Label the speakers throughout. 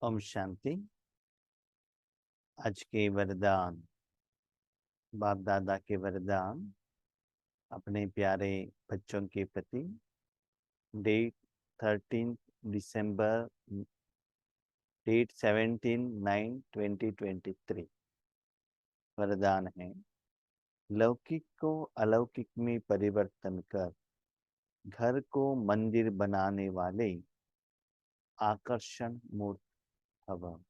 Speaker 1: ओम शांति। आज के वरदान, बाप दादा के वरदान अपने प्यारे बच्चों के प्रति। डेट 13 दिसंबर, डेट 17/9/2023। वरदान है, लौकिक को अलौकिक में परिवर्तन कर घर को मंदिर बनाने वाले आकर्षण मूर्त भव।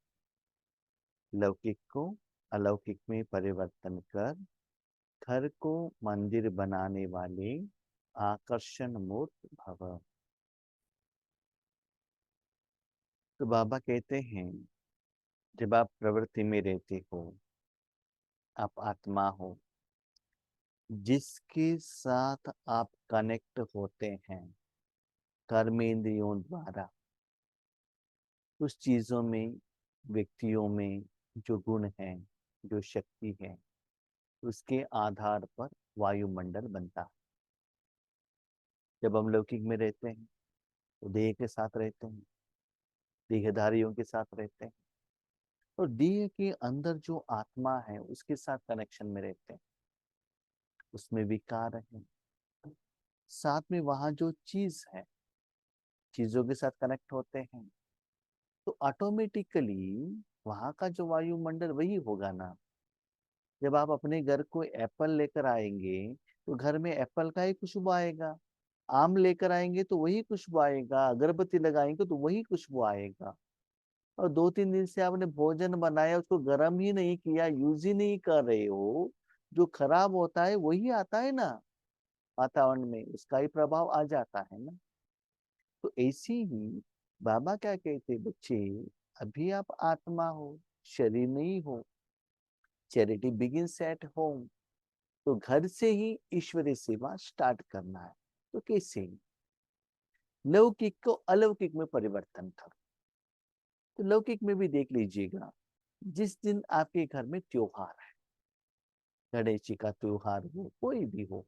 Speaker 1: लौकिक को अलौकिक में परिवर्तन कर घर को मंदिर बनाने वाले आकर्षण मूर्त भव। तो बाबा कहते हैं, जब आप प्रवृत्ति में रहते हो, आप आत्मा हो, जिसके साथ आप कनेक्ट होते हैं कर्मेंद्रियों द्वारा, उस चीजों में, व्यक्तियों में जो गुण है, जो शक्ति है, उसके आधार पर वायुमंडल बनता है। जब हम लौकिक में रहते हैं तो देह के साथ रहते हैं, देहधारियों के साथ रहते हैं, और देह के अंदर जो आत्मा है उसके साथ कनेक्शन में रहते हैं। उसमें विकार है, साथ में वहां जो चीज है, चीजों के साथ कनेक्ट होते हैं, तो ऑटोमेटिकली वहां का जो वायुमंडल वही होगा ना। जब आप अपने घर को एप्पल लेकर आएंगे तो घर में एप्पल का ही खुशबू आएगा। आम लेकर आएंगे तो वही खुशबू आएगा। अगरबत्ती लगाएंगे तो वही खुशबू आएगा। और 2-3 दिन से आपने भोजन बनाया, उसको गर्म ही नहीं किया, यूज ही नहीं कर रहे हो, जो खराब होता है वही आता है ना वातावरण में, उसका ही प्रभाव आ जाता है ना। तो ऐसे ही बाबा क्या कहते, बच्चे अभी आप आत्मा हो, शरीर नहीं हो। Charity begins at home. तो घर से ही ईश्वरीय सेवा स्टार्ट करना है। तो कैसे? लौकिक को अलौकिक में परिवर्तन करो। तो लौकिक में भी देख लीजिएगा, जिस दिन आपके घर में त्योहार है, गणेश जी का त्योहार हो, कोई भी हो,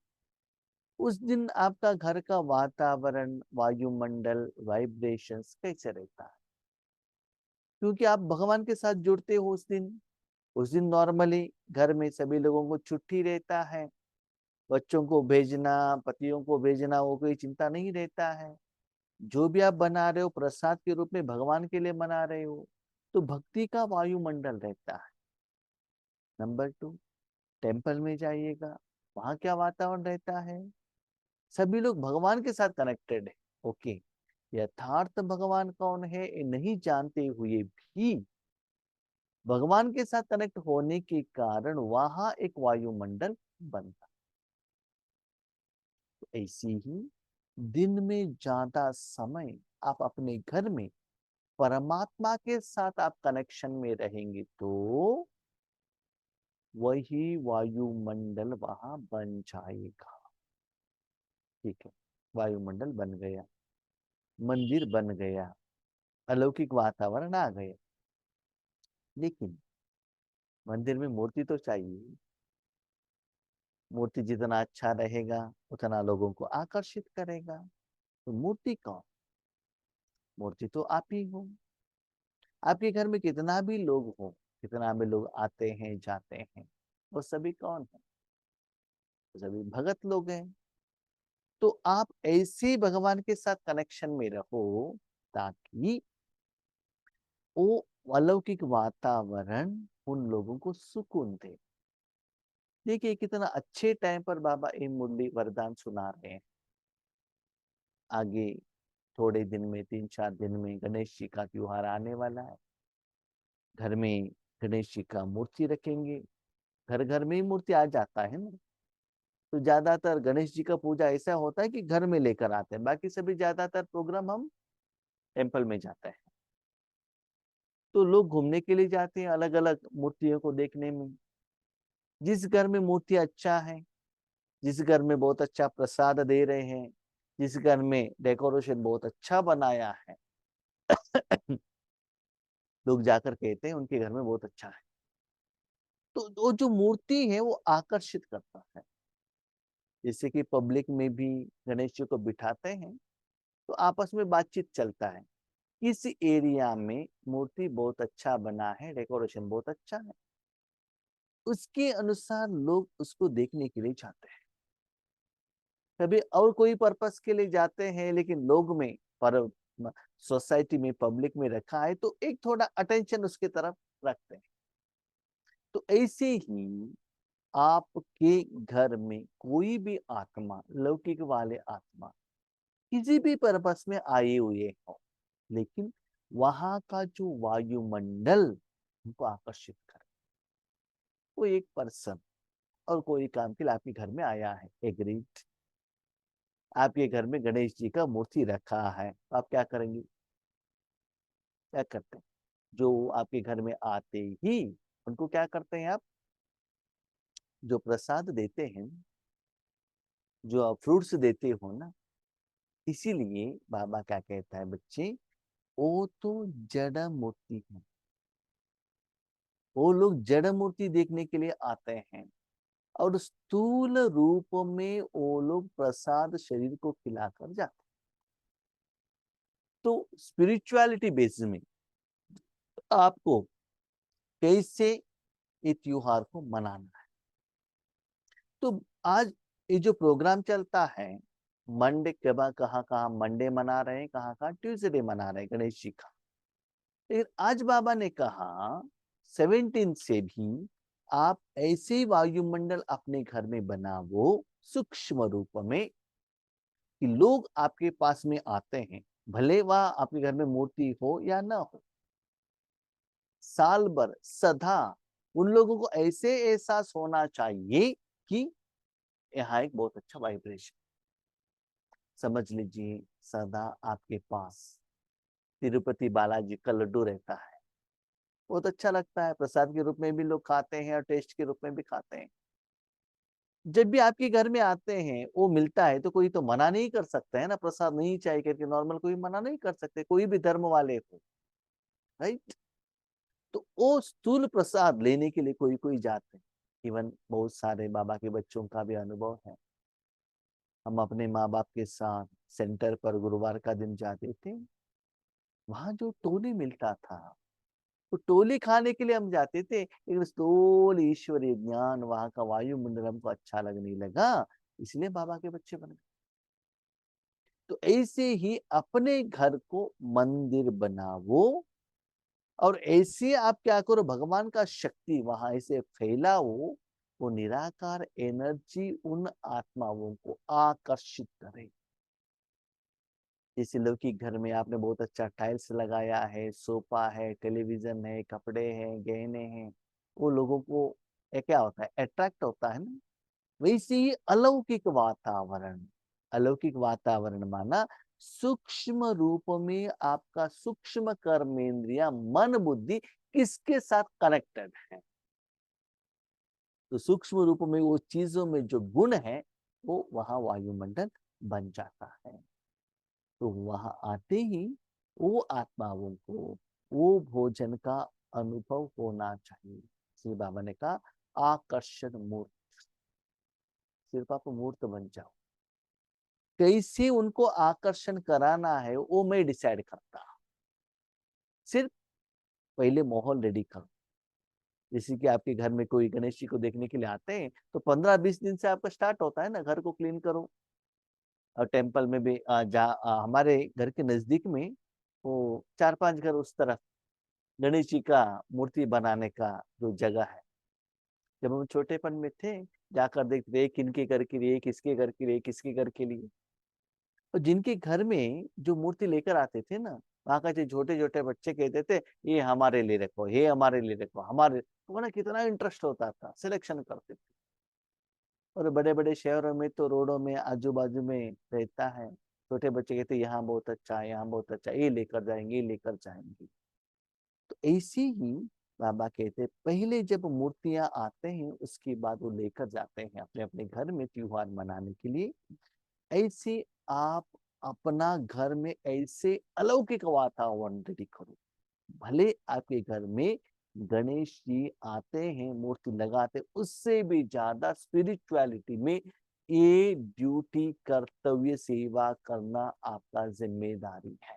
Speaker 1: उस दिन आपका घर का वातावरण, वायुमंडल, वाइब्रेशंस कैसे रहता है? क्योंकि आप भगवान के साथ जुड़ते हो उस दिन। उस दिन नॉर्मली घर में सभी लोगों को छुट्टी रहता है, बच्चों को भेजना, पतियों को भेजना, वो कोई चिंता नहीं रहता है। जो भी आप बना रहे हो प्रसाद के रूप में भगवान के लिए बना रहे हो, तो भक्ति का वायुमंडल रहता है। नंबर 2, टेम्पल में जाइएगा, वहां क्या वातावरण रहता है? सभी लोग भगवान के साथ कनेक्टेड है। ओके, यथार्थ भगवान कौन है ये नहीं जानते हुए भी भगवान के साथ कनेक्ट होने के कारण वहां एक वायुमंडल बनता। तो ऐसी ही दिन में ज्यादा समय आप अपने घर में परमात्मा के साथ आप कनेक्शन में रहेंगे तो वही वायुमंडल वहां बन जाएगा। ठीक है, वायुमंडल बन गया, मंदिर बन गया, अलौकिक वातावरण आ गया। लेकिन मंदिर में मूर्ति तो चाहिए। मूर्ति जितना अच्छा रहेगा उतना लोगों को आकर्षित करेगा। तो मूर्ति कौन? मूर्ति तो आप ही हो। आपके घर में कितना भी लोग हो, कितना भी लोग आते हैं जाते हैं, वो सभी कौन है? वो सभी भगत लोग हैं। तो आप ऐसे भगवान के साथ कनेक्शन में रहो ताकि वो अलौकिक वातावरण उन लोगों को सुकून दे। देखिए कितना अच्छे टाइम पर बाबा ये मुरली वरदान सुना रहे हैं। आगे थोड़े दिन में, 3-4 दिन में गणेश जी का त्योहार आने वाला है। घर में गणेश जी का मूर्ति रखेंगे। घर घर में ही मूर्ति आ जाता है ना। तो ज्यादातर गणेश जी का पूजा ऐसा होता है कि घर में लेकर आते हैं, बाकी सभी ज्यादातर प्रोग्राम हम टेम्पल में जाते हैं। तो लोग घूमने के लिए जाते हैं अलग अलग मूर्तियों को देखने में। जिस घर में मूर्ति अच्छा है, जिस घर में बहुत अच्छा प्रसाद दे रहे हैं, जिस घर में डेकोरेशन बहुत अच्छा बनाया है, लोग जाकर कहते हैं उनके घर में बहुत अच्छा है। तो वो जो मूर्ति है वो आकर्षित करता है। जैसे कि पब्लिक में भी गणेश जी को बिठाते हैं तो आपस में बातचीत चलता है। इस एरिया में मूर्ति बहुत अच्छा बना है, डेकोरेशन बहुत अच्छा है, उसके अनुसार लोग उसको देखने के लिए जाते हैं। कभी और कोई पर्पस के लिए जाते हैं, लेकिन लोग में पर सोसाइटी में, पब्लिक में रखा है तो एक थोड़ा अटेंशन उसके तरफ रखते हैं। तो ऐसे ही आपके घर में कोई भी आत्मा, लौकिक वाले आत्मा किसी भी पर्पस में आए हुए हो, लेकिन वहां का जो वायुमंडल उनको आकर्षित करे। कोई एक पर्सन और कोई काम के लिए आपके घर में आया है, एग्रीड। आपके घर में गणेश जी का मूर्ति रखा है, तो आप क्या करेंगे? क्या करते हैं? जो आपके घर में आते ही उनको क्या करते हैं आप? जो प्रसाद देते हैं, जो आप फ्रूट्स देते हो ना, इसीलिए बाबा क्या कहता है, बच्चे वो तो जड़ मूर्ति है। वो लोग जड़ मूर्ति देखने के लिए आते हैं और स्थूल रूप में वो लोग प्रसाद शरीर को खिलाकर जाते हैं। तो स्पिरिचुअलिटी बेसिस में आपको कैसे ये त्योहार को मनाना है। तो आज ये जो प्रोग्राम चलता है, मंडे कहाँ कहाँ मंडे मना रहे हैं, कहाँ कहाँ ट्यूसडे मना रहे हैं गणेश जी का। लेकिन आज बाबा ने कहा 17 से भी आप ऐसे वायुमंडल अपने घर में बनाओ, सूक्ष्म रूप में, कि लोग आपके पास में आते हैं, भले वह आपके घर में मूर्ति हो या ना हो, साल भर सदा उन लोगों को ऐसे एहसास होना चाहिए कि यहाँ एक बहुत अच्छा वाइब्रेशन। समझ लीजिए सदा आपके पास तिरुपति बालाजी का लड्डू रहता है, बहुत अच्छा लगता है, प्रसाद के रूप में भी लोग खाते हैं और टेस्ट के रूप में भी खाते हैं। जब भी आपके घर में आते हैं वो मिलता है तो कोई तो मना नहीं कर सकता है ना, प्रसाद नहीं चाहिए करके नॉर्मल कोई मना नहीं कर सकते, कोई भी धर्म वाले हो, राइट। तो वो स्थूल प्रसाद लेने के लिए कोई कोई जाते हैं। इवन बहुत सारे बाबा के बच्चों का भी अनुभव है। हम अपने माँ बाप के साथ सेंटर पर गुरुवार का दिन जाते थे, वहां जो टोली मिलता था, तो टोली खाने के लिए हम जाते थे, लेकिन स्थूल ईश्वरीय ज्ञान, वहां का वायुमंडल हमको अच्छा लगने लगा, इसलिए बाबा के बच्चे बन गए। तो ऐसे ही अपने घर को मंदिर बनाओ और ऐसे आप क्या करो, भगवान का शक्ति वहां ऐसे फैलाओ, वो निराकार एनर्जी उन आत्माओं को आकर्षित करे। जैसे लौकिक घर में आपने बहुत अच्छा टाइल्स लगाया है, सोफा है, टेलीविजन है, कपड़े हैं, गहने हैं, वो लोगों को क्या होता है, अट्रैक्ट होता है ना। वैसे ही अलौकिक वातावरण, अलौकिक वातावरण माना सूक्ष्म रूप में आपका सूक्ष्म कर्मेंद्रिया, मन बुद्धि किसके साथ कनेक्टेड है, तो सूक्ष्म रूप में वो चीजों में जो गुण है वो वहां वायुमंडल बन जाता है। तो वहां आते ही वो आत्माओं को वो भोजन का अनुभव होना चाहिए। श्री बाबा ने कहा आकर्षण मूर्त, सिर्फ आप मूर्त बन जाओ। कैसे उनको आकर्षण कराना है वो मैं डिसाइड करता, सिर्फ पहले माहौल रेडी करो। जैसे कि आपके घर में कोई गणेश जी को देखने के लिए आते हैं, तो 15-20 दिन से आपका स्टार्ट होता है ना, घर को क्लीन करो। और टेम्पल में भी जहाँ हमारे घर के नजदीक में वो 4-5 घर उस तरफ गणेश जी का मूर्ति बनाने का जो जगह है, जब हम छोटेपन में थे जाकर देखते थे, एक इनके घर के लिए, एक इसके घर के लिए, एक इसके घर के लिए। और जिनके घर में जो मूर्ति लेकर आते थे ना, वहां का जो छोटे छोटे बच्चे कहते थे ये हमारे लिए रखो, ये हमारे लिए रखो, हमारे, तो ना कितना इंटरेस्ट होता था, सिलेक्शन करते थे। और बड़े बड़े शहरों में तो रोडों में आजू बाजू में रहता है, छोटे बच्चे कहते यहाँ बहुत अच्छा है, यहाँ बहुत अच्छा है, ये लेकर जाएंगे, ये लेकर जाएंगे। तो ऐसे ही बाबा कहते पहले जब मूर्तियां आते हैं उसके बाद वो लेकर जाते हैं अपने अपने घर में त्योहार मनाने के लिए। ऐसे आप अपना घर में ऐसे अलौकिक वातावरण रेडी करो। भले आपके घर में गणेश जी आते हैं, मूर्ति लगाते, उससे भी ज्यादा स्पिरिचुअलिटी में ये ड्यूटी, कर्तव्य, सेवा करना आपका जिम्मेदारी है।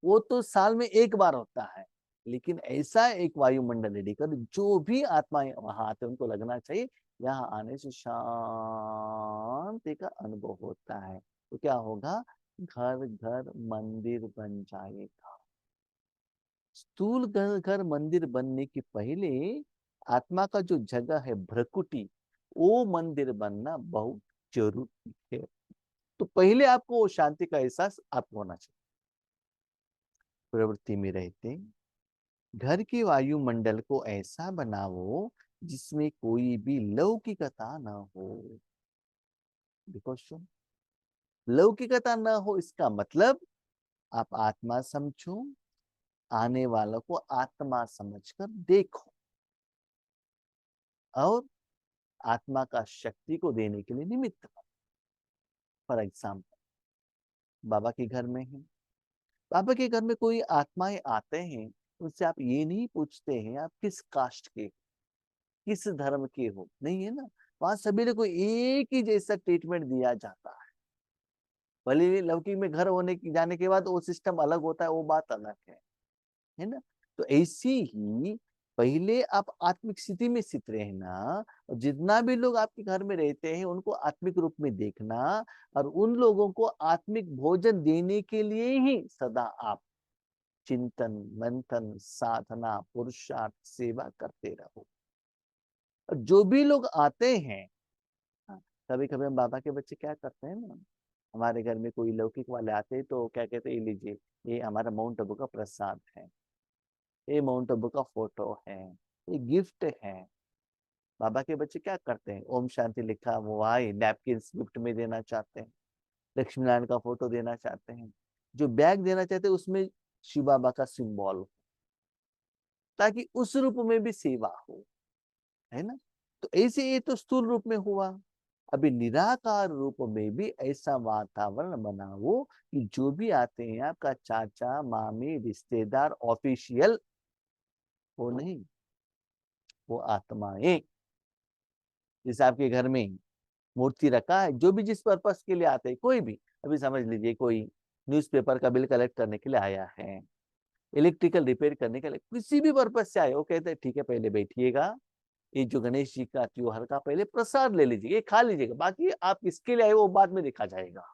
Speaker 1: वो तो साल में एक बार होता है, लेकिन ऐसा एक वायुमंडल रेडी कर जो भी आत्माएं वहां आते उनको लगना चाहिए यहाँ आने से शांति का अनुभव होता है। तो क्या होगा, घर घर मंदिर बन जाएगा। स्थूल घर घर मंदिर बनने के पहले आत्मा का जो जगह है भ्रकुटी, वो मंदिर बनना बहुत जरूरी है। तो पहले आपको वो शांति का एहसास आपको होना चाहिए। प्रवृत्ति में रहते घर के वायुमंडल को ऐसा बनाओ जिसमें कोई भी लौकिकता न हो। क्वेश्चन, लौकिकता न हो इसका मतलब आप आत्मा समझो, आने वालों को आत्मा समझकर देखो, और आत्मा का शक्ति को देने के लिए निमित्त बनो। फॉर एग्जाम्पल, बाबा के घर में है, बाबा के घर में कोई आत्माएं आते हैं, उनसे आप ये नहीं पूछते हैं आप किस कास्ट के, किस धर्म के हो, नहीं है ना। वहां सभी को एक ही जैसा ट्रीटमेंट दिया जाता है। भले लौकिक में घर होने की जाने के बाद वो सिस्टम अलग होता है, वो बात अलग है ना। तो ऐसी ही पहले आप आत्मिक स्थिति में स्थित रहना, और जितना भी लोग आपके घर में रहते हैं उनको आत्मिक रूप में देखना, और उन लोगों को आत्मिक भोजन देने के लिए ही सदा आप चिंतन मंथन साधना पुरुषार्थ सेवा करते रहो। और जो भी लोग आते हैं, कभी कभी हम बाबा के बच्चे क्या करते हैं ना, हमारे घर में कोई लौकिक वाले आते हैं तो क्या कहते हैं, ये लीजिए ये हमारा माउंट आबू का प्रसाद है, ये माउंट आबू का फोटो है, ये गिफ्ट है। बाबा के बच्चे क्या करते हैं, ओम शांति लिखा वो आई नैपकिन गिफ्ट में देना चाहते हैं, लक्ष्मी नारायण का फोटो देना चाहते हैं, जो बैग देना चाहते हैं उसमें शिव बाबा का सिंबल, ताकि उस रूप में भी सेवा हो, है ना। तो ऐसे ये तो स्थूल रूप में हुआ। अभी निराकार रूप में भी ऐसा वातावरण बनाओ कि जो भी आते हैं आपका चाचा मामी रिश्तेदार ऑफिशियल, वो नहीं, वो आत्माएं। जैसे आपके घर में मूर्ति रखा है, जो भी जिस पर्पस के लिए आते हैं, कोई भी, अभी समझ लीजिए कोई न्यूज़पेपर का बिल कलेक्ट करने के लिए आया है, इलेक्ट्रिकल रिपेयर करने के लिए, किसी भी पर्पस से आए, वो कहते हैं ठीक है पहले बैठिएगा, ये जो गणेश जी का त्योहार का पहले प्रसाद ले लीजिए, ये खा लीजिएगा, बाकी आप किसके लिए आए वो बाद में देखा जाएगा।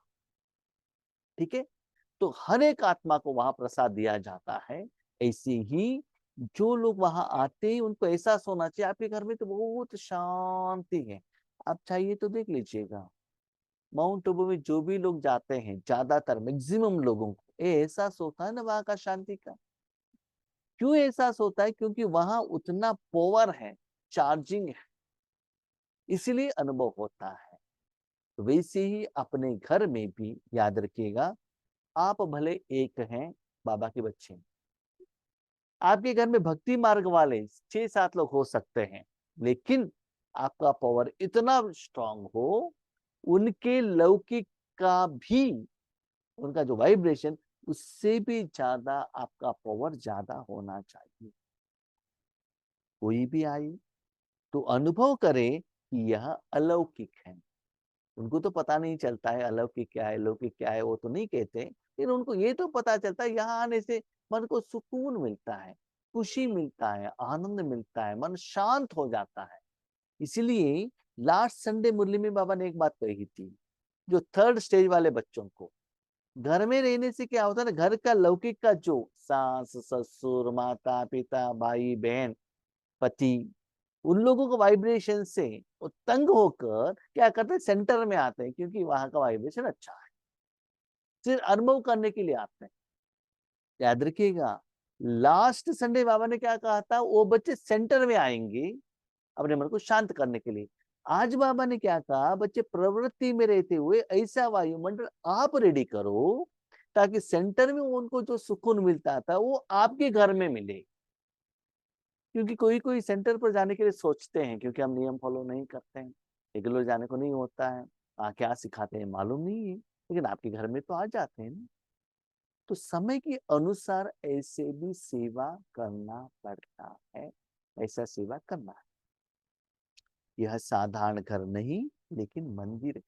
Speaker 1: ठीक है। तो हर एक आत्मा को वहां प्रसाद दिया जाता है। ऐसे ही जो लोग वहां आते हैं उनको एहसास होना चाहिए आपके घर में तो बहुत शांति है। आप चाहिए तो देख लीजिएगा, माउंट आबू में जो भी लोग जाते हैं, ज्यादातर मैक्सिमम लोगों को ये एहसास होता है ना वहां का शांति का। क्यों एहसास होता है, क्योंकि वहां उतना पावर है, चार्जिंग है, इसलिए अनुभव होता है। तो वैसे ही अपने घर में भी याद रखिएगा, आप भले एक हैं, बाबा के बच्चे, आपके घर में भक्ति मार्ग वाले 6-7 लोग हो सकते हैं, लेकिन आपका पावर इतना स्ट्रांग हो, उनके लौकिक का भी, उनका जो वाइब्रेशन उससे भी ज्यादा आपका पावर ज्यादा होना चाहिए। कोई भी आए तो अनुभव करे कि यह अलौकिक है। उनको तो पता नहीं चलता है अलौकिक क्या है लौकिक क्या है, वो तो नहीं कहते, लेकिन उनको ये तो पता चलता है यहाँ आने से मन को सुकून मिलता है, खुशी मिलता है, आनंद मिलता है, मन शांत हो जाता है। इसलिए लास्ट संडे मुरली में बाबा ने एक बात कही थी, जो थर्ड स्टेज वाले बच्चों को, घर में रहने से क्या होता है ना, घर का लौकिक का जो सास ससुर माता पिता भाई बहन पति, उन लोगों को वाइब्रेशन से वो तंग होकर क्या करते हैं, सेंटर में आते हैं, क्योंकि वहां का वाइब्रेशन अच्छा है, सिर्फ अनुभव करने के लिए आते हैं। याद रखिएगा, लास्ट संडे बाबा ने क्या कहा था, वो बच्चे सेंटर में आएंगे अपने मन को शांत करने के लिए। आज बाबा ने क्या कहा, बच्चे प्रवृत्ति में रहते हुए ऐसा वायुमंडल आप रेडी करो ताकि सेंटर में उनको जो सुकून मिलता था वो आपके घर में मिले। क्योंकि कोई कोई सेंटर पर जाने के लिए सोचते हैं, क्योंकि हम नियम फॉलो नहीं करते हैं, रेगुलर जाने को नहीं होता है, क्या सिखाते हैं मालूम नहीं है, लेकिन आपके घर में तो आ जाते हैं ना। तो समय के अनुसार ऐसे भी सेवा करना पड़ता है, ऐसा सेवा करना है। यह साधारण घर नहीं, लेकिन मंदिर है।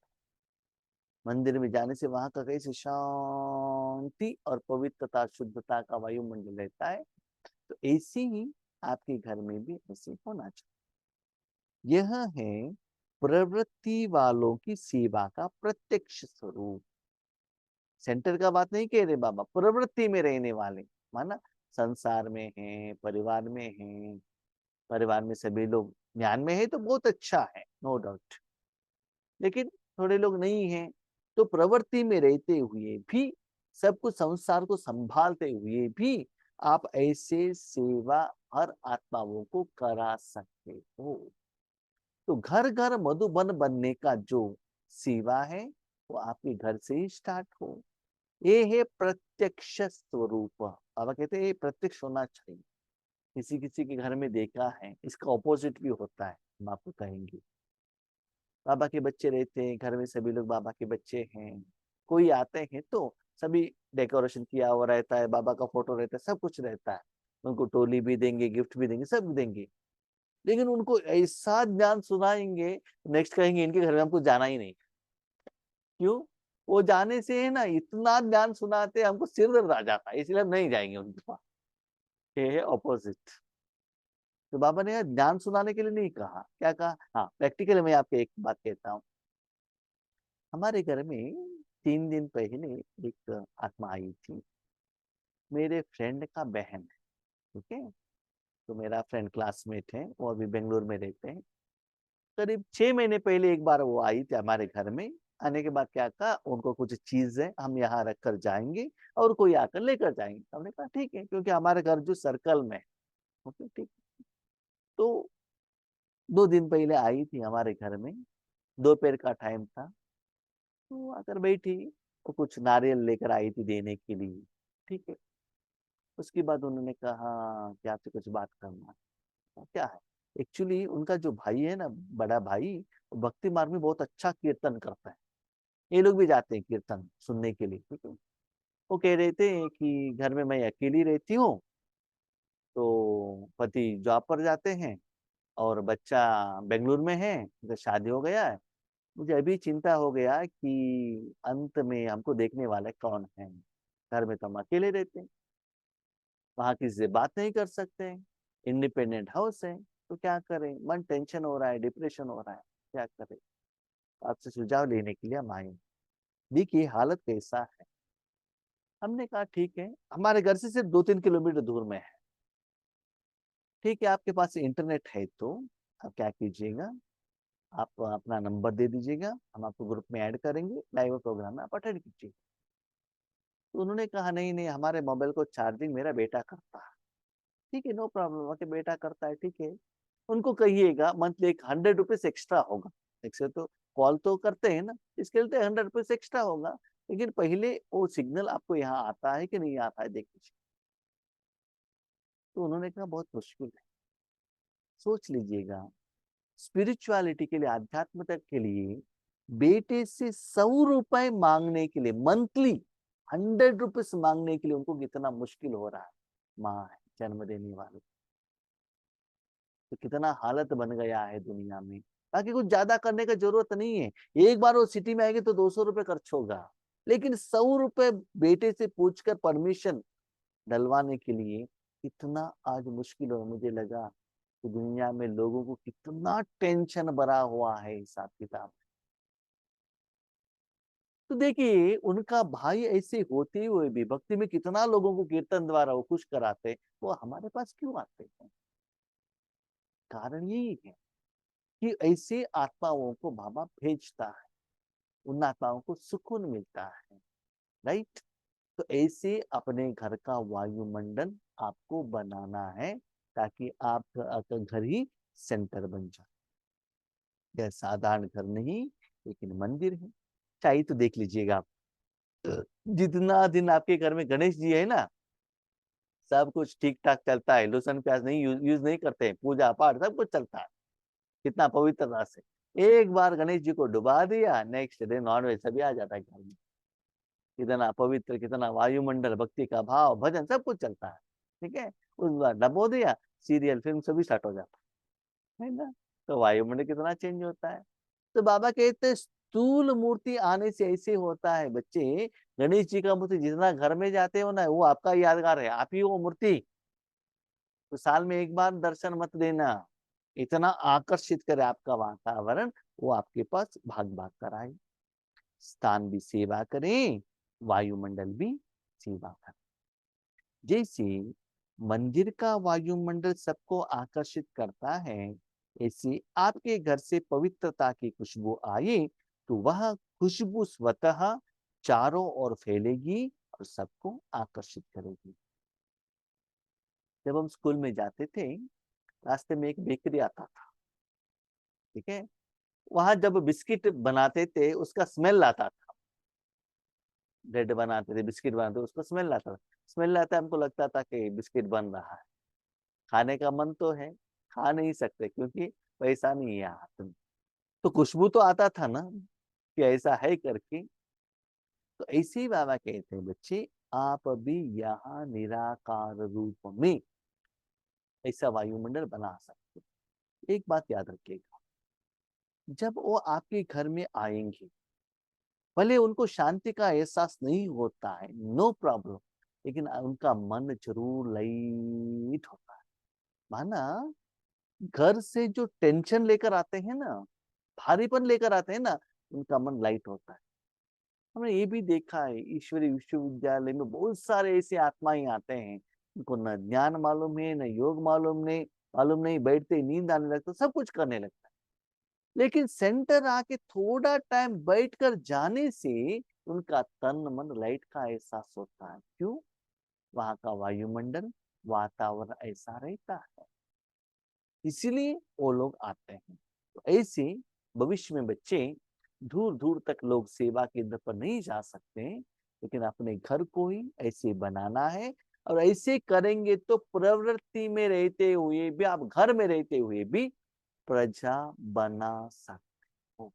Speaker 1: मंदिर में जाने से वहां का कैसे शांति और पवित्रता शुद्धता का वायुमंडल रहता है, तो ऐसे ही आपके घर में भी ऐसे होना चाहिए। यह है प्रवृत्ति वालों की सेवा का प्रत्यक्ष स्वरूप। सेंटर का बात नहीं कह रहे बाबा, प्रवृत्ति में रहने वाले, माना संसार में हैं, परिवार में हैं, परिवार में सभी लोग ज्ञान में है तो बहुत अच्छा है, नो डाउट, लेकिन थोड़े लोग नहीं हैं, तो प्रवृत्ति में रहते हुए भी, सब कुछ संसार को संभालते हुए भी आप ऐसे सेवा हर आत्माओं को करा सकते हो। तो घर घर मधुबन बनने का जो सेवा है वो आपके घर से ही स्टार्ट हो। ये है प्रत्यक्ष स्वरूप। बाबा कहते हैं ये प्रत्यक्ष होना चाहिए। किसी किसी के घर में देखा है, इसका ऑपोजिट भी होता है, हम आपको कहेंगे। बाबा के बच्चे रहते हैं घर में, सभी लोग बाबा के बच्चे हैं, कोई आते हैं तो सभी डेकोरेशन किया हुआ रहता है, बाबा का फोटो रहता है, सब कुछ रहता है, उनको टोली भी देंगे, गिफ्ट भी देंगे, सब देंगे, लेकिन उनको ऐसा ज्ञान सुनाएंगे, नेक्स्ट कहेंगे इनके घर में हमको जाना ही नहीं। क्यों? वो जाने से है ना, इतना ज्ञान सुनाते हमको सिर दर्द आ जाता है, इसलिए हम नहीं जाएंगे उनके पास। ये है ऑपोजिट। तो बाबा ने ज्ञान सुनाने के लिए नहीं कहा, क्या कहा? हाँ, प्रैक्टिकली मैं आपको एक बात कहता हूँ। हमारे घर में 3 दिन पहले एक आत्मा आई थी, मेरे फ्रेंड का बहन है, ठीक है। तो मेरा फ्रेंड क्लासमेट है, वो अभी बेंगलोर में रहते हैं। करीब 6 महीने पहले एक बार वो आई थी हमारे घर में। आने के बाद क्या कहा, उनको कुछ चीज है हम यहाँ रख कर जाएंगे और कोई आकर लेकर जाएंगे। हमने कहा ठीक है, क्योंकि हमारे घर जो सर्कल में है, ओके ठीक। तो 2 दिन पहले आई थी हमारे घर में, दोपहर का टाइम था, तो आकर बैठी, वो कुछ नारियल लेकर आई थी देने के लिए, ठीक है। उसके बाद उन्होंने कहा कि आपसे कुछ बात करना है। क्या है? एक्चुअली उनका जो भाई है ना, बड़ा भाई, वो भक्ति मार्ग में बहुत अच्छा कीर्तन करता है। ये लोग भी जाते हैं कीर्तन सुनने के लिए, ठीक है। वो कह रहे थे कि घर में मैं अकेली रहती हूँ, तो पति जॉब पर जाते हैं और बच्चा बेंगलुरु में है, तो शादी हो गया है। मुझे अभी चिंता हो गया कि अंत में हमको देखने वाले कौन है। घर में तो हम अकेले रहते हैं, वहां किसी से बात नहीं कर सकते, इंडिपेंडेंट हाउस है, तो क्या करें? मन टेंशन हो रहा है, डिप्रेशन हो रहा है, क्या करें? आपसे सुझाव लेने के लिए हम आए। देखिए हालत कैसा है। हमने कहा ठीक है, हमारे घर से सिर्फ 2-3 किलोमीटर दूर में है, ठीक है। आपके पास इंटरनेट है तो आप क्या कीजिएगा, आप अपना नंबर दे दीजिएगा, हम आपको ग्रुप में ऐड करेंगे, लाइव प्रोग्राम में आप अटेंड कीजिए। तो उन्होंने कहा नहीं नहीं, हमारे मोबाइल को चार्जिंग मेरा बेटा करता है। ठीक है, नो प्रॉब्लम, ओके बेटा करता है, ठीक है। उनको कहिएगा मंथली एक 100 रुपीज एक्स्ट्रा होगा। एक से तो कॉल तो करते हैं ना, इसके लिए 100 रुपीज एक्स्ट्रा होगा, लेकिन पहले वो सिग्नल आपको यहाँ आता है कि नहीं आता है देख लीजिए। तो उन्होंने कहा बहुत मुश्किल है, सोच लीजिएगा। स्पिरिचुअलिटी के लिए, आध्यात्मिकता के लिए बेटे से 100 रुपए मांगने के लिए, मंथली 100 रुपीज मांगने के लिए उनको कितना मुश्किल हो रहा है। माँ है जन्म देने वाले, तो कितना हालत बन गया है दुनिया में। बाकी कुछ ज्यादा करने का जरूरत नहीं है। एक बार वो सिटी में आएंगे तो 200 रुपए खर्च होगा, लेकिन 100 रुपए बेटे से पूछकर परमिशन डलवाने के लिए कितना आज मुश्किल हो। मुझे लगा कि दुनिया में लोगों को कितना टेंशन भरा हुआ है हिसाब किताब। तो देखिए उनका भाई ऐसे होते हुए भी भक्ति में कितना लोगों को कीर्तन द्वारा वो खुश कराते, वो हमारे पास क्यों आते हैं? कारण यही है कि ऐसे आत्माओं को बाबा भेजता है, उन आत्माओं को सुकून मिलता है, राइट। तो ऐसे अपने घर का वायुमंडल आपको बनाना है, ताकि आपका घर ही सेंटर बन जाए। यह साधारण घर नहीं, लेकिन मंदिर है। चाहिए तो देख लीजिएगा आप, जितना दिन आपके घर में गणेश जी है ना, सब कुछ ठीक ठाक चलता है, लहसुन प्याज नहीं यूज नहीं करते हैं, पूजा पाठ सब कुछ चलता है कितना पवित्रता से। एक बार गणेश जी को डुबा दिया, नेक्स्ट डे नॉनवेज सभी आ जाता है घर में। कितना पवित्र, कितना वायुमंडल, भक्ति का भाव, भजन सब कुछ चलता है, ठीक है। उस बार डबो दिया, सीरियल फिल्म सभी स्टार्ट हो जाता है ना। तो वायुमंडल कितना चेंज होता है। तो बाबा कहते स्थूल मूर्ति आने से ऐसे होता है बच्चे, गणेश जी का मूर्ति जितना घर में जाते हो ना, वो आपका यादगार है, आप ही वो मूर्ति। तो साल में एक बार दर्शन मत देना, इतना आकर्षित करे आपका वातावरण, वो आपके पास भाग भाग कर आए। स्थान भी सेवा करें, वायुमंडल भी सेवा करें। जैसे मंदिर का वायुमंडल सबको आकर्षित करता है, ऐसे आपके घर से पवित्रता की खुशबू आए तो वह खुशबू स्वतः चारों ओर फैलेगी और सबको आकर्षित करेगी। जब हम स्कूल में जाते थे, रास्ते में एक बेकरी आता था, ठीक है, वहां जब बिस्किट बनाते थे उसका स्मेल आता था। ब्रेड बनाते थे, बिस्किट बनाते थे, उसका स्मेल आता था। स्मेल आता, हमको लगता था कि बिस्किट बन रहा है। खाने का मन तो है, खा नहीं सकते क्योंकि पैसा नहीं है हाथ में। तो खुशबू तो आता था ना कि ऐसा है करके। तो ऐसे ही बाबा कहते हैं बच्चे, आप भी यहाँ निराकार रूप में ऐसा वायुमंडल बना सकते हो। एक बात याद रखिएगा, जब वो आपके घर में आएंगे, भले उनको शांति का एहसास नहीं होता है, नो प्रॉब्लम, लेकिन उनका मन जरूर लाइट होता है। माना घर से जो टेंशन लेकर आते हैं ना, भारीपन लेकर आते हैं ना, उनका मन लाइट होता है। हमने ये भी देखा है, ईश्वरीय विश्वविद्यालय में बहुत सारे ऐसे आत्माएं आते हैं, उनको न ज्ञान मालूम है, न योग मालूम नहीं, बैठते ही नींद आने लगता, सब कुछ करने लगता है। लेकिन सेंटर आके थोड़ा टाइम बैठकर जाने से उनका तन मन लाइट का एहसास होता है। क्यों? वहां का वायुमंडल, वातावरण ऐसा रहता है, इसीलिए वो लोग आते हैं। तो ऐसे भविष्य में बच्चे, दूर दूर तक लोग सेवा केंद्र पर नहीं जा सकते, लेकिन अपने घर को ही ऐसे बनाना है। और ऐसे करेंगे तो प्रवृत्ति में रहते हुए भी, आप घर में रहते हुए भी प्रजा बना सकते हो।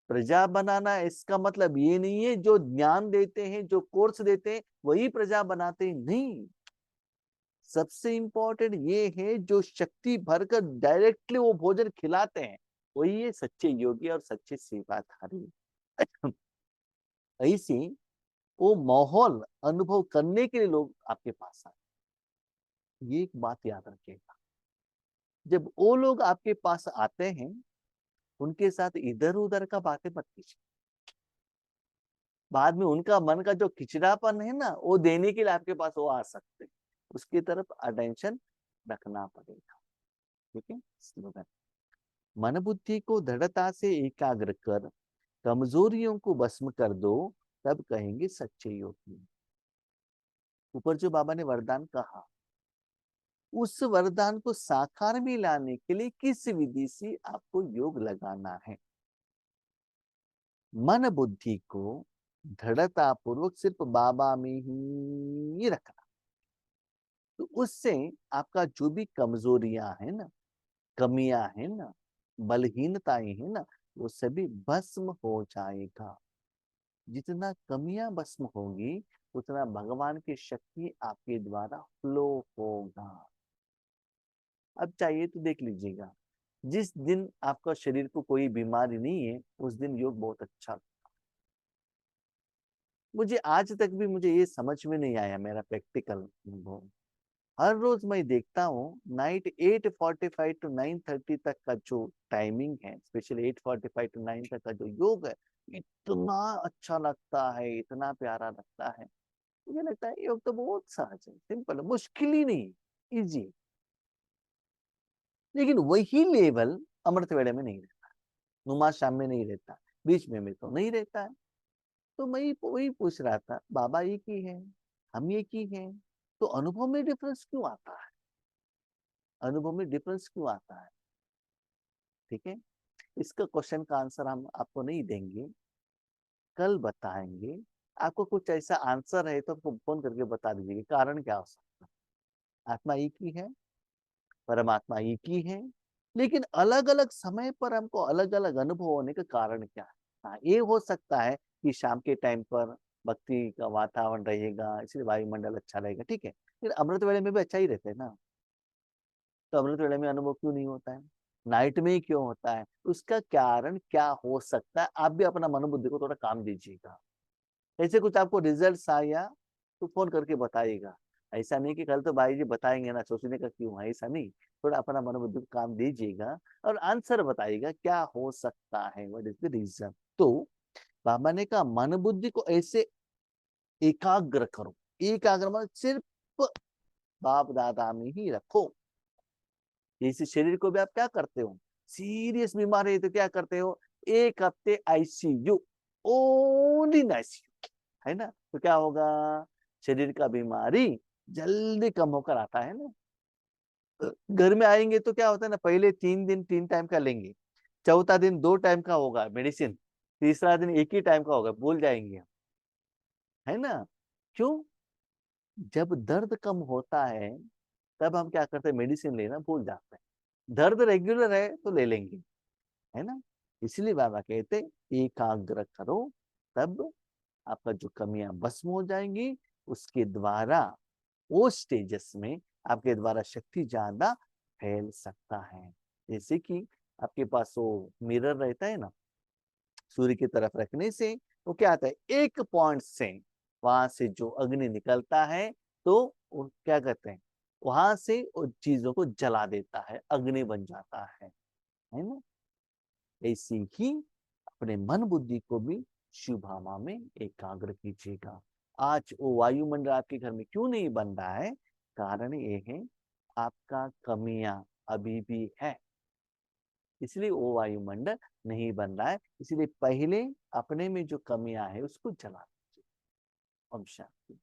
Speaker 1: प्रजा बनाना इसका मतलब ये नहीं है जो ज्ञान देते हैं, जो कोर्स देते हैं वही प्रजा बनाते हैं, नहीं। सबसे इंपॉर्टेंट ये है जो शक्ति भरकर डायरेक्टली वो भोजन खिलाते हैं, वही है सच्चे योगी और सच्चे सेवाधारी। ऐसे वो माहौल अनुभव करने के लिए लोग आपके पास आए। ये एक बात याद रखिएगा, जब वो लोग आपके पास आते हैं, उनके साथ इधर उधर का बातें मत कीजिए। बाद में उनका मन का जो खिचड़ापन है ना, वो देने के लिए आपके पास वो आ सकते हैं, उसकी तरफ अटेंशन रखना पड़ेगा। ठीक है। स्लोगन, मन बुद्धि को दृढ़ता से एकाग्र कर कमजोरियों को भस्म कर दो, तब कहेंगे सच्चे योगी। ऊपर जो बाबा ने वरदान कहा, उस वरदान को साकार में लाने के लिए किस विधि से आपको योग लगाना है। मन बुद्धि को दृढ़ता पूर्वक सिर्फ बाबा में ही रखना, तो उससे आपका जो भी कमजोरियां है ना, कमियां है ना, बलहीनताएं है ना, वो सभी भस्म हो जाएगा। जितना कमियां भस्म होगी, उतना भगवान की शक्ति आपके द्वारा फ्लो होगा। अब चाहिए तो देख लीजिएगा, जिस दिन आपका शरीर को कोई बीमारी नहीं है, उस दिन योग बहुत अच्छा। मुझे आज तक भी मुझे ये समझ में नहीं आया, मेरा प्रैक्टिकल अनुभव, हर रोज मैं देखता हूँ नाइट 8:45 टू 9:30 तक का जो टाइमिंग है, स्पेशली 8:45 टू 9 तक का जो योग है, इतना अच्छा लगता है, इतना प्यारा लगता है। मुझे लगता है योग तो बहुत सहज है, सिंपल है, मुश्किल ही नहीं, इजी। लेकिन वही लेवल अमृत वेले में नहीं रहता, नुमा शाम में नहीं रहता, बीच में तो नहीं रहता है। तो मैं वही पूछ रहा था, बाबा ये की है, हम ये की है, तो अनुभव में डिफरेंस क्यों आता है? अनुभव में डिफरेंस क्यों आता है? ठीक है। इसका क्वेश्चन का आंसर हम आपको नहीं देंगे, कल बताएंगे। आपको कुछ ऐसा आंसर है तो आपको फोन करके बता दीजिएगा कारण क्या हो सकता है। आत्मा एक ही है, परमात्मा एक ही है, लेकिन अलग अलग समय पर हमको अलग अलग अनुभव होने का कारण क्या है। हाँ, ये हो सकता है कि शाम के टाइम पर भक्ति का वातावरण रहेगा, इसलिए वायुमंडल अच्छा रहेगा, ठीक है, लेकिन अमृत वेले में भी अच्छा ही रहता है ना। तो अमृत वेले में अनुभव क्यों नहीं होता है? नाइट में ही क्यों होता है, उसका कारण क्या हो सकता है, आप भी अपना मनोबुद्धि को थोड़ा काम दीजिएगा। ऐसे कुछ आपको रिजल्ट आया तो फोन करके बताइएगा। ऐसा नहीं कि कल तो भाई जी बताएंगे ना, सोचने का क्यों है, ऐसा नहीं। थोड़ा अपना मनोबुद्धि को काम दीजिएगा और आंसर बताइएगा क्या हो सकता है, व्हाट इज द रीजन। तो बाबा ने कहा मन बुद्धि को ऐसे एकाग्र करो। एकाग्र मतलब सिर्फ बाप दादा में ही रखो। जैसे शरीर को भी आप क्या करते हो, सीरियस बीमार है तो क्या करते हो, 1 हफ्ते आईसीयू, ओनली आईसीयू, है ना। तो क्या होगा, शरीर का बीमारी जल्दी कम होकर आता है ना। घर में आएंगे तो क्या होता है ना, पहले 3 दिन 3 टाइम का लेंगे, चौथा दिन 2 टाइम का होगा मेडिसिन, तीसरा दिन एक ही टाइम का होगा, भूल जाएंगे हम, है ना। क्यों, जब दर्द कम होता है तब हम क्या करते हैं, मेडिसिन लेना भूल जाते हैं। दर्द रेगुलर है तो ले लेंगे, है ना। इसलिए बाबा कहते एकाग्र करो, तब आपका जो कमियां भस्म हो जाएंगी। उसके द्वारा वो स्टेजेस में आपके द्वारा शक्ति ज्यादा फैल सकता है। जैसे कि आपके पास वो मिरर रहता है ना, सूर्य की तरफ रखने से वो क्या आता है, एक पॉइंट से वहां से जो अग्नि निकलता है, तो वो क्या कहते हैं, वहां से उन चीजों को जला देता है, अग्नि बन जाता है ना। ऐसे ही अपने मन बुद्धि को भी शुभामा में एकाग्र कीजिएगा। आज वो वायुमंडल आपके घर में क्यों नहीं बन रहा है, कारण ये है आपका कमियां अभी भी है, इसलिए वो वायुमंडल नहीं बन रहा है। इसलिए पहले अपने में जो कमियां है उसको जला दीजिए। ओम शांति।